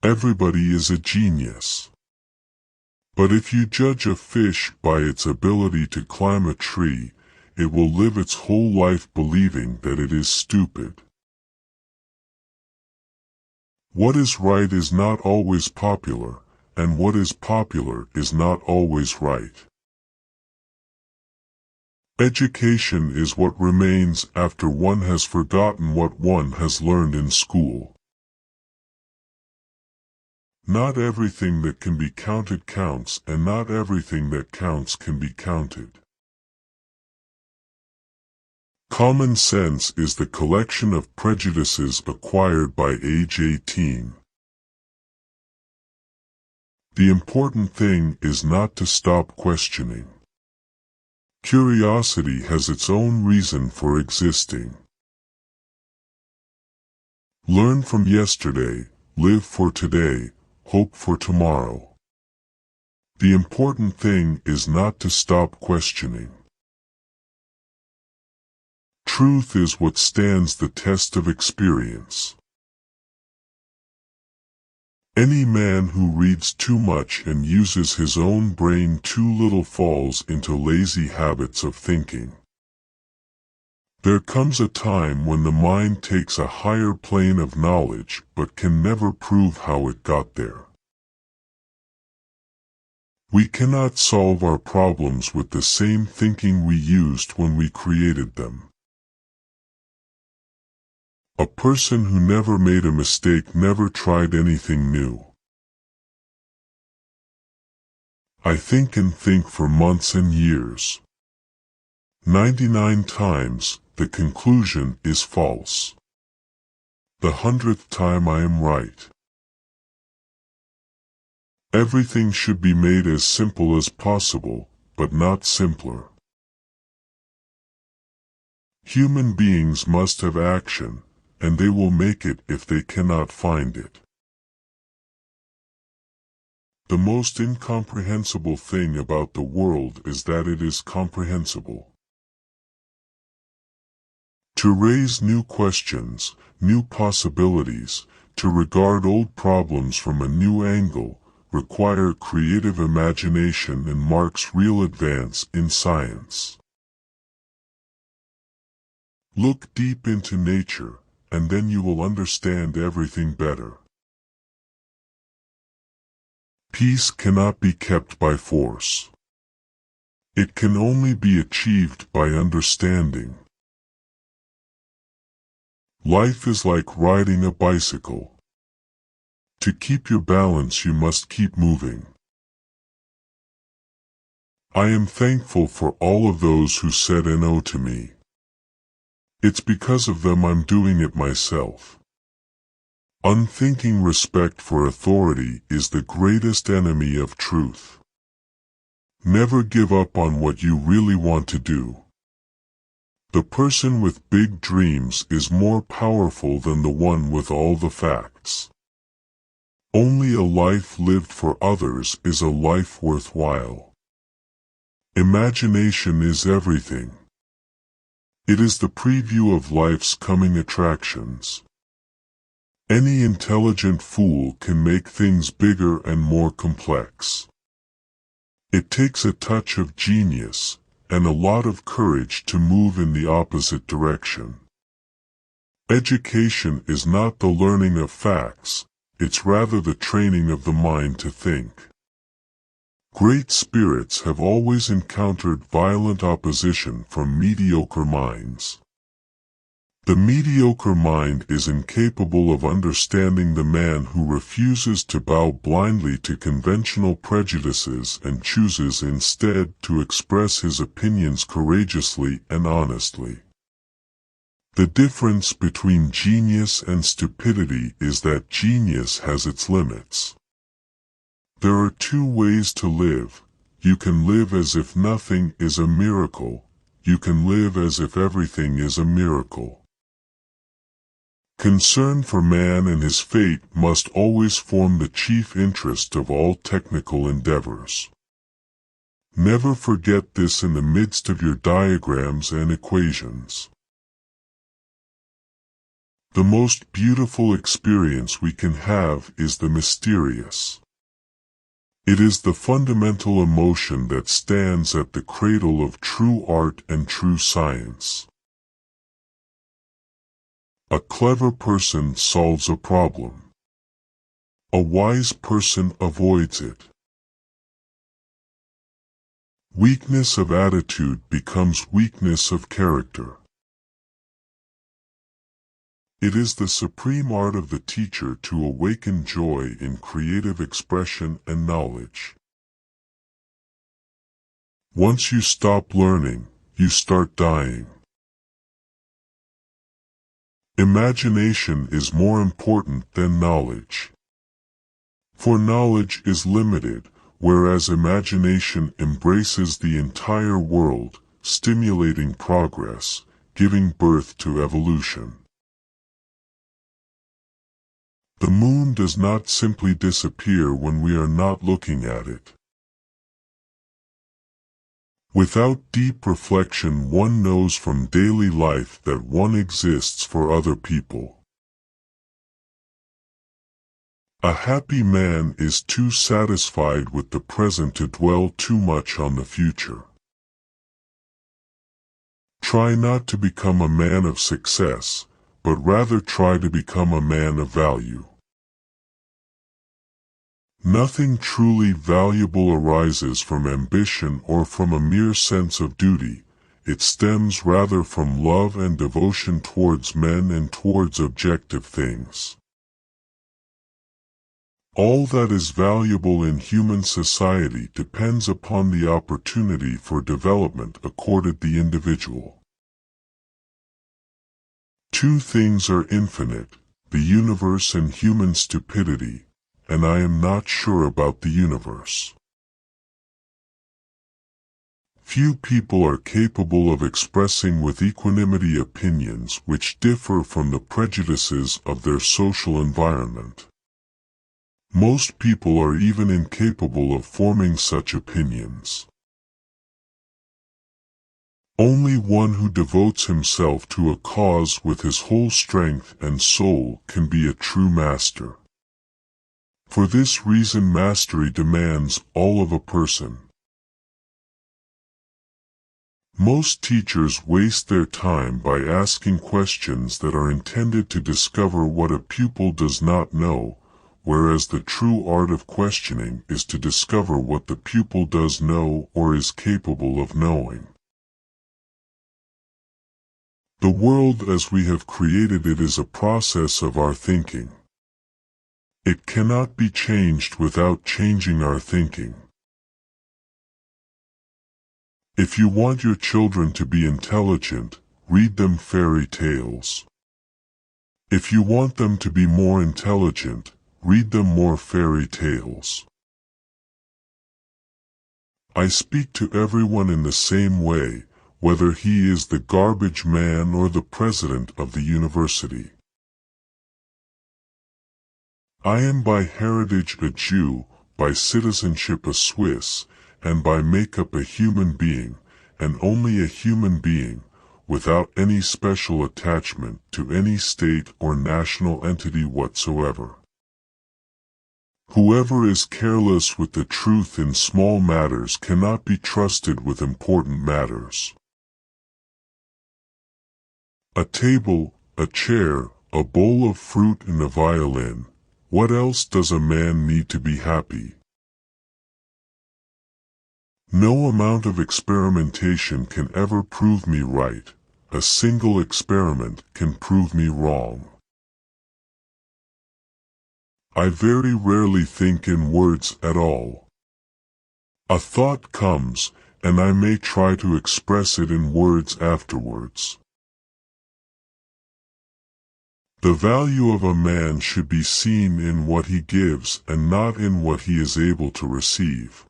Everybody is a genius. But if you judge a fish by its ability to climb a tree, it will live its whole life believing that it is stupid. What is right is not always popular, and what is popular is not always right. Education is what remains after one has forgotten what one has learned in school. Not everything that can be counted counts, and not everything that counts can be counted. Common sense is the collection of prejudices acquired by age 18. The important thing is not to stop questioning. Curiosity has its own reason for existing. Learn from yesterday, live for today, hope for tomorrow. The important thing is not to stop questioning. Truth is what stands the test of experience. Any man who reads too much and uses his own brain too little falls into lazy habits of thinking. There comes a time when the mind takes a higher plane of knowledge but can never prove how it got there. We cannot solve our problems with the same thinking we used when we created them. A person who never made a mistake never tried anything new. I think and think for months and years. 99 times, the conclusion is false. The 100th time I am right. Everything should be made as simple as possible, but not simpler. Human beings must have action, and they will make it if they cannot find it. The most incomprehensible thing about the world is that it is comprehensible. To raise new questions, new possibilities, to regard old problems from a new angle, require creative imagination and marks real advance in science. Look deep into nature, and then you will understand everything better. Peace cannot be kept by force. It can only be achieved by understanding. Life is like riding a bicycle. To keep your balance you must keep moving. I am thankful for all of those who said no to me. It's because of them I'm doing it myself. Unthinking respect for authority is the greatest enemy of truth. Never give up on what you really want to do. The person with big dreams is more powerful than the one with all the facts. Only a life lived for others is a life worthwhile. Imagination is everything. It is the preview of life's coming attractions. Any intelligent fool can make things bigger and more complex. It takes a touch of genius, and a lot of courage to move in the opposite direction. Education is not the learning of facts, it's rather the training of the mind to think. Great spirits have always encountered violent opposition from mediocre minds. The mediocre mind is incapable of understanding the man who refuses to bow blindly to conventional prejudices and chooses instead to express his opinions courageously and honestly. The difference between genius and stupidity is that genius has its limits. There are two ways to live. You can live as if nothing is a miracle. You can live as if everything is a miracle. Concern for man and his fate must always form the chief interest of all technical endeavors. Never forget this in the midst of your diagrams and equations. The most beautiful experience we can have is the mysterious. It is the fundamental emotion that stands at the cradle of true art and true science. A clever person solves a problem. A wise person avoids it. Weakness of attitude becomes weakness of character. It is the supreme art of the teacher to awaken joy in creative expression and knowledge. Once you stop learning, you start dying. Imagination is more important than knowledge. For knowledge is limited, whereas imagination embraces the entire world, stimulating progress, giving birth to evolution. The moon does not simply disappear when we are not looking at it. Without deep reflection, one knows from daily life that one exists for other people. A happy man is too satisfied with the present to dwell too much on the future. Try not to become a man of success, but rather try to become a man of value. Nothing truly valuable arises from ambition or from a mere sense of duty. It stems rather from love and devotion towards men and towards objective things. All that is valuable in human society depends upon the opportunity for development accorded the individual. Two things are infinite, the universe and human stupidity, and I am not sure about the universe. Few people are capable of expressing with equanimity opinions which differ from the prejudices of their social environment. Most people are even incapable of forming such opinions. Only one who devotes himself to a cause with his whole strength and soul can be a true master. For this reason, mastery demands all of a person. Most teachers waste their time by asking questions that are intended to discover what a pupil does not know, whereas the true art of questioning is to discover what the pupil does know or is capable of knowing. The world as we have created it is a process of our thinking. It cannot be changed without changing our thinking. If you want your children to be intelligent, read them fairy tales. If you want them to be more intelligent, read them more fairy tales. I speak to everyone in the same way, whether he is the garbage man or the president of the university. I am by heritage a Jew, by citizenship a Swiss, and by makeup a human being, and only a human being, without any special attachment to any state or national entity whatsoever. Whoever is careless with the truth in small matters cannot be trusted with important matters. A table, a chair, a bowl of fruit and a violin. What else does a man need to be happy? No amount of experimentation can ever prove me right. A single experiment can prove me wrong. I very rarely think in words at all. A thought comes, and I may try to express it in words afterwards. The value of a man should be seen in what he gives and not in what he is able to receive.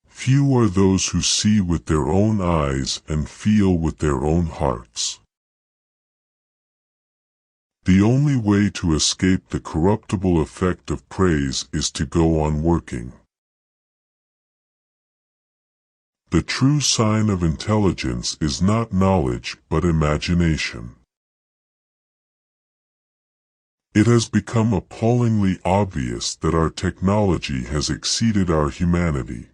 Few are those who see with their own eyes and feel with their own hearts. The only way to escape the corruptible effect of praise is to go on working. The true sign of intelligence is not knowledge but imagination. It has become appallingly obvious that our technology has exceeded our humanity.